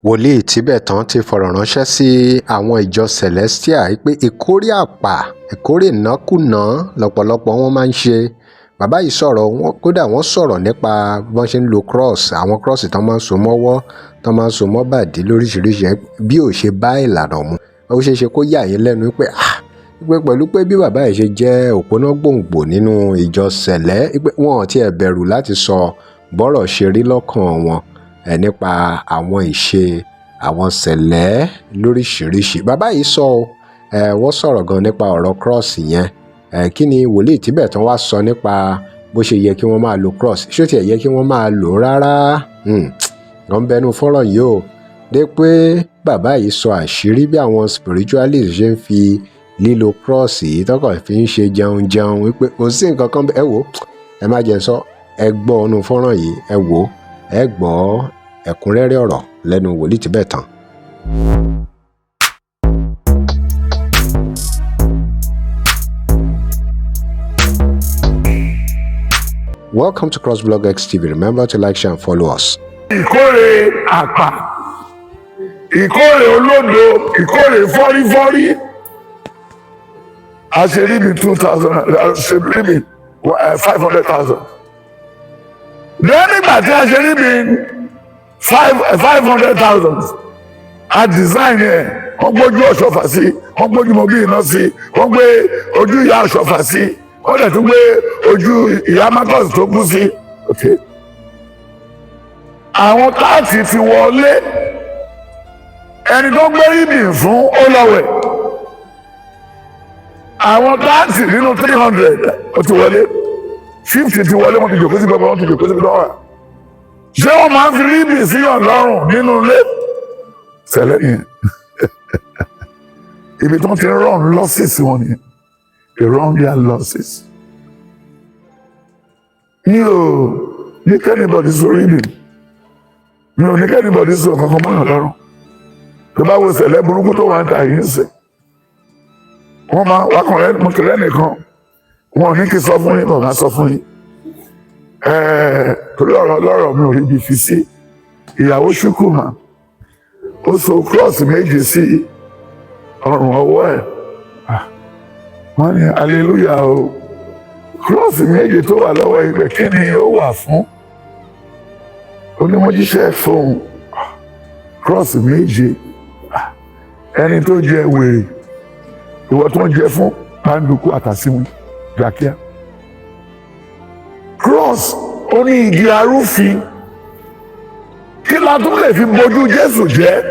Wòlíì Tibetan ti fọ̀rọ̀ ránṣẹ́ sí àwọn ìjọ Celestial pé ìkórè àpà ìkórè ìnákúnàá lọ́pọ̀lọpọ̀ wọn máa ń ṣe. Bàbá yìí sọ̀rọ̀ kódà wọ́n sọ̀rọ̀ nípa bí wọ́n ṣe ń lo cross, àwọn cross tán máa ń so mọ́wọ́, tán máa ń so mọ́ bàdí lóríṣiríṣi bí ò ṣe bá ìlànà mu. Ó ṣeé ṣe kó yà yín lẹ́nu pé pẹ̀lú pé bí bàbá yìí ṣe jẹ́ òpónà gbòǹgbò nínú ìjọ Sele, wọn ò tiẹ̀ bẹ̀rù láti sọ bọ́rọ̀ ṣe rí lọ́kàn wọn nípa àwọn ìṣe àwọn Sele lóríṣiríṣi. Bàbá yìí wọ́n sọ̀rọ̀ gan nípa ọ̀rọ̀ cross yẹn. Kí ni wòlíì Tibetan wá sọ nípa bó ṣe yẹ kí wọ́n máa lo cross? Ṣé ó tiẹ̀ yẹ kí wọ́n máa lò rárá? Wọ́n bẹnu fọ́rọ̀ yìí o dé pé bàbá yìí sọ àṣírí bí àwọn spiritualist ṣe ń fi lílo cross yìí tọkọ̀ fi ń ṣe jẹun wípé kò sí nǹkan kan ẹ wò ẹ má jẹ́ sọ ẹ gbọ́ ọ̀nù fọ́nrán yìí ẹ wò ẹ gbọ́ ẹ̀kúnrẹ́rẹ́ ọ̀rọ̀ lẹ́nu wòlíì Tibetan. Welcome to CrossBlog X TV. Remember to like, share and follow us. Ìkórè àpà, ìkórè olódo, ìkórè fọ́rífọ́rí. A ṣe rí bí 2,000, a ṣe rí bí 500,000. Lẹ́yìn nígbà tí a ṣe rí bí 500,000, a design ẹ̀, wọ́n gbójú ọ̀ṣọ́fà sí, wọ́n gbójú mọ́bí iná sí, wọ́n gbé ojú ìyá ọ̀ṣọ́fà sí, wọ́n dẹ̀ tún gbé ojú ìyá Marcus tó kú sí. Àwọn káàtì ti wọlé, ẹni tó gbé ìbì fún ó lọ́wẹ̀. Àwọn káàtì nínú 300 ó ti wọlé, 50 ti wọlé, wọ́n ti jòkó sí gbogbo, wọ́n ti jòkó sí gbogbo wà. Ṣé wọ́n máa ń fi ìbì síyàn lọ́rùn nínú ilé? Sele yẹn. Ibi tí wọ́n ti run losses wọn nìyẹn. They run their losses. Mi ò ní kẹ́nìbọ̀dì sórí ìbì. Mi ò ní kẹ́nìbọ̀dì sọ kankan mọ́yàn lọ́rùn. Tó bá wo Sele burúkú tó wà ń ta yìí ń sè. Wọ́n máa wákùnrin mọ̀kìlẹ́ nìkan. Wọn ò ní kí sọ fún yín, bàbá sọ fún yín. Torí ọ̀rọ̀ lọ́rọ̀ mi ò rí ibi fi sí. Ìyàwó Ṣúkùmá. Ó so cross méje sí ọrùn ọwọ́ ẹ̀. Wọ́n ní hallelujah o. Cross méje tó wà lọ́wọ́ ibẹ̀ kí ni ó wà fún? Onímọ̀jíṣẹ́ fóun. Cross méje. Ẹni tó jẹ wèrè. Ìwọ tó ń jẹ fún pàǹdùkú àtàsíwìn gbàkíá. Cross ó ní igi arúfin. Kí la tún lè fi bojú Jésù jẹ́?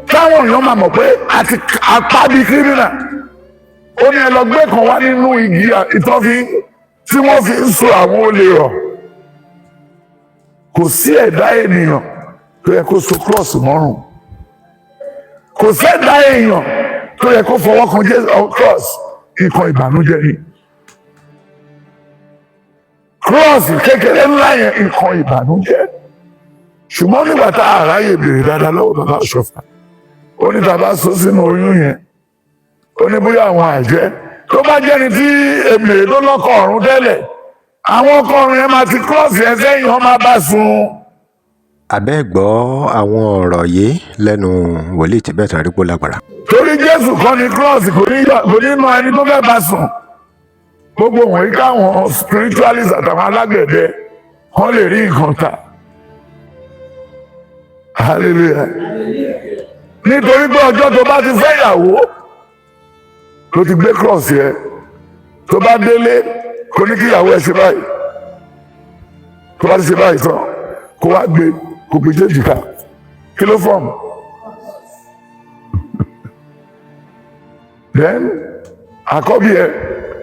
Táwọn èèyàn máa mọ̀ pé àti apábí kírímìnà. Ó ní ẹ lọ gbé kan wá nínú igi ìtọ́fín tí wọ́n fi ń so àwọn olè rọ̀. Kò sí ẹ̀dá ènìyàn tó yẹ kó so cross mọ́rùn. Kò sí ẹ̀dá èèyàn tó yẹ kó fọwọ́ kan Jésù cross, nǹkan ìbànújẹ́ ni. Cross kékeré ńlá yẹn nǹkan ìbànújẹ́. Ṣùgbọ́n nígbà tá a ráyè béèrè dáadáa lọ́wọ́ bàbá Ọ̀ṣọ́fà, ó ní bàbá so sínú oyún yẹn, ó ní bóyá àwọn àjẹ́ tó bá jẹ́ni tí èmèrè tó lọ́kọ̀ ọ̀run tẹ́lẹ̀, àwọn ọkọ ọ̀run yẹn máa ti cross yẹn sẹ́yìn, wọ́n máa bá sùn. Abẹ́ gbọ́ àwọn ọ̀rọ̀ yìí lẹ́nu wòlíì Tibetan rí pó lágbára. Torí Jésù kọ́ ni cross kò ní mọ ẹni tó fẹ́ bá sùn. Gbogbo wọ̀nyí káwọn spiritualist àtàwọn alágbẹ̀dẹ wọ́n lè rí nǹkan tà. Hallelujah. Nítorí pé ọjọ́ tó bá ti fẹ́ ìyàwó ló ti gbé cross yẹn, tó bá délé kò ní kí ìyàwó ẹ ṣe báyìí, tó bá ti ṣe báyìí tán kó wá gbé kó gbé jẹ́ jìkà kí ló fọ́ọ̀mù. Then àkọ́bí ẹ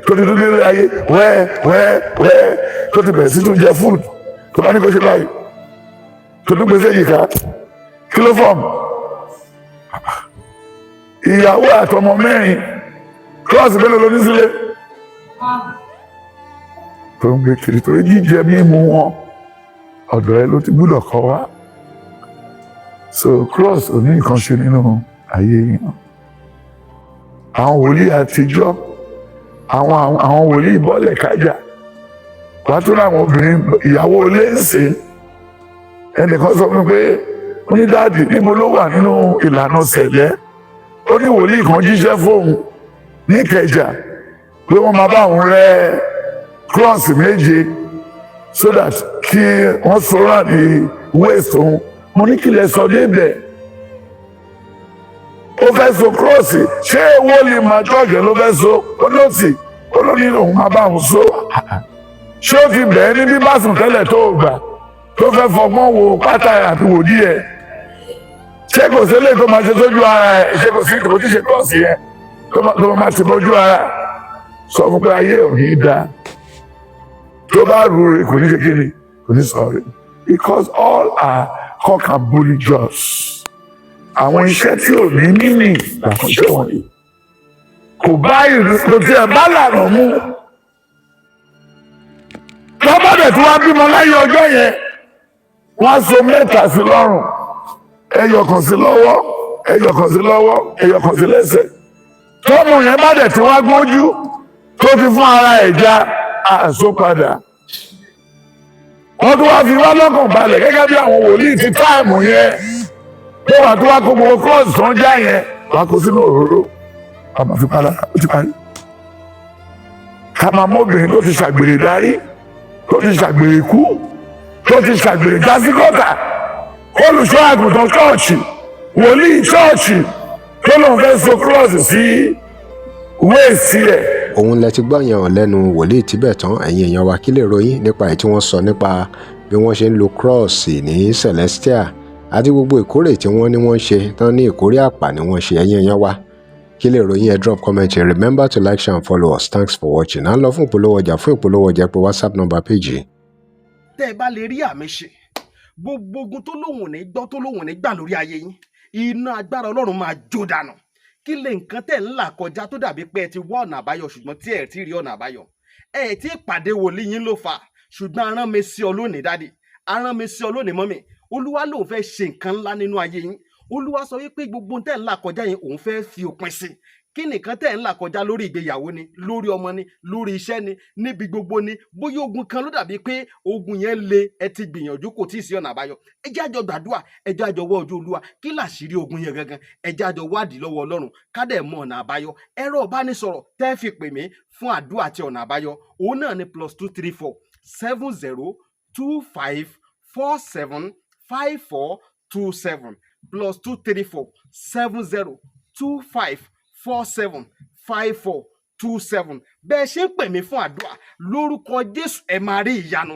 tó ti dún nílé ayé wẹ́ẹ́ tó ti bẹ̀rẹ̀ sí tún jẹ food tó bá ní kó ṣe báyìí tó tún gbé jẹ́ jìkà kí ló fọ́ọ̀mù. Ìyàwó àtọmọ mẹ́rin cross mélòó ló ní sílé tó ń gbé kiri torí jíjẹ mímu wọn ọ̀dọ̀ ẹ ló ti gbúdọ̀ kọ́ wá. So cross ò ní nǹkan ṣe nínú ayé yẹn. Àwọn wòlíì àtijọ́ àwọn wòlíì bọ́lẹ̀ kájà wàá tún láwọn obìnrin ìyàwó ilé ń sè. Ẹnìkan sọ fún mi pé ó ní dáàdì níbo ló wà nínú ìlànà Sẹ̀lẹ̀, ó ní wòlíì kan jíṣẹ́ fóun ní Ìkẹjà pé wọ́n máa bá òun rẹ́ cross méje so that kí wọ́n sọ́ra ní waist òun. Mo ní kí lẹ sọ débẹ̀, ó fẹ́ so cross, ṣé owó lè máa jọ́ọ̀gẹ̀ ló fẹ́ so, ó lọ́ọ̀tì ó ló ní òun máa bá òun so. Ṣé ó ti bẹ̀ẹ́ ní bíbásùn tẹ́lẹ̀ tó gbà tó fẹ́ fọgbọ́n wo pátá àti wòdí ẹ̀? Ṣé kò sí eléyìí tó máa ṣe sójú ara ẹ̀? Ṣé kò sí kò tí ṣe cross yẹn tó máa ti bójú ara? Sọ fún pé ayé ò ní dáa, tó bá rú rẹ̀ kò ní ṣe kíni, kò ní sọ rẹ̀, because all are cock and bully jobs. Àwọn iṣẹ́ tí ò ní mímì làkọ̀ṣẹ́ wọ̀nyí kò bá ìrìnkò tí ẹ bá lànà mú. Lọ́bàdàn tí wọ́n bímọ láyé ọjọ́ yẹn, wọ́n so mẹ́ta sí lọ́rùn, ẹyọ kan sí lọ́wọ́, ẹyọ kan sí lọ́wọ́, ẹyọ kan sí lẹ́sẹ̀. Tọ́mù yẹn bá dẹ̀ tí wọ́n gbójú tó ti fún ara ẹ̀ já àṣọ padà. Wọ́n tún wá fi wá lọ́kàn balẹ̀ gẹ́gẹ́ bí àwọn wòlíì ti táìmù yẹn tó wà tó wá kó gbogbo cross tó ń já yẹn wá kó sínú òróró, a máa fi padà, ó ti parí. Ká máa mọ́bìnrin tó ti ṣàgbèrè darí, tó ti ṣàgbèrè kú, tó ti ṣàgbèrè jásíkọ́tà, olùṣọ́ àgùntàn ṣọ́ọ̀ṣì, wòlíì ṣọ́ọ̀ṣì tó lóun fẹ́ so cross sí wéèsì ẹ̀. Òun lẹ ti gbọ́ yẹn hàn lẹ́nu wòlíì Tibetan. Ẹ̀yin èèyàn wa, kí lè ròyìn nípa èyí tí wọ́n sọ nípa bí wọ́n ṣe ń lo cross ní Celestial àti gbogbo ìkórè tí wọ́n ní wọ́n ṣe tán ní ìkórè àpà ni wọ́n ṣe. Ẹ̀yin èèyàn wa, kí lè ròyìn ẹ drop comment. Remember to like, share and follow us. Thanks for watching. À ń lọ fún ìpolówó ọjà pé WhatsApp number page. Tẹ́ ẹ bá lè rí àmì ṣe, gbogbo ogun tó lóhùn ní gbọ́ tó lóhùn ní gbà lórí ayé yín, iná agbára Ọlọ́run máa jó dànù. Kí lè nǹkan tẹ̀ ń là kọjá tó dàbí pé ẹ ti wá ọ̀nà àbáyọ ṣùgbọ́n tí ẹ ti rí ọ̀nà àbáyọ? Ẹ ti pàdé wòlíì yín ló fà, ṣùgbọ́n arán mi sí ọ lónìí dádì, arán mi sí ọ lónìí mọ́mì. Olúwa lòun fẹ́ ṣe nǹkan ńlá nínú ayé yín. Olúwa sọ wípé gbogbo tẹ̀ ń là kọjá yẹn òun fẹ́ fi òpin sí. Kí nìkan tẹ̀ ń là kọjá lórí ìgbéyàwó ni, lórí ọmọ ni, lórí iṣẹ́ ni, níbi gbogbo ni, bóyá ogun kan ló dàbí pé ogun yẹn le, ẹ ti gbìyànjú kò tí ì sí ọ̀nà àbáyọ. Ẹ jẹ́ àjọ gbàdúrà, ẹ jẹ́ àjọ wá ojú Olúwa, kí làṣírí ogun yẹn gangan, ẹ jẹ́ àjọ wádìí lọ́wọ́ Ọlọ́run ká dẹ̀ mọ ọ̀nà àbáyọ. Ẹ̀rọ ìbánisọ̀rọ̀ tẹ́ fi pè mí fún àdúrà àti ọ̀nà àbáyọ, òun náà ni +234 70 25 47 5427 +234 70 25 47 5427. Bẹ́ẹ̀ ṣe ń pè mí fún àdúrà lórúkọ Jésù, ẹ máa rí ìyanu.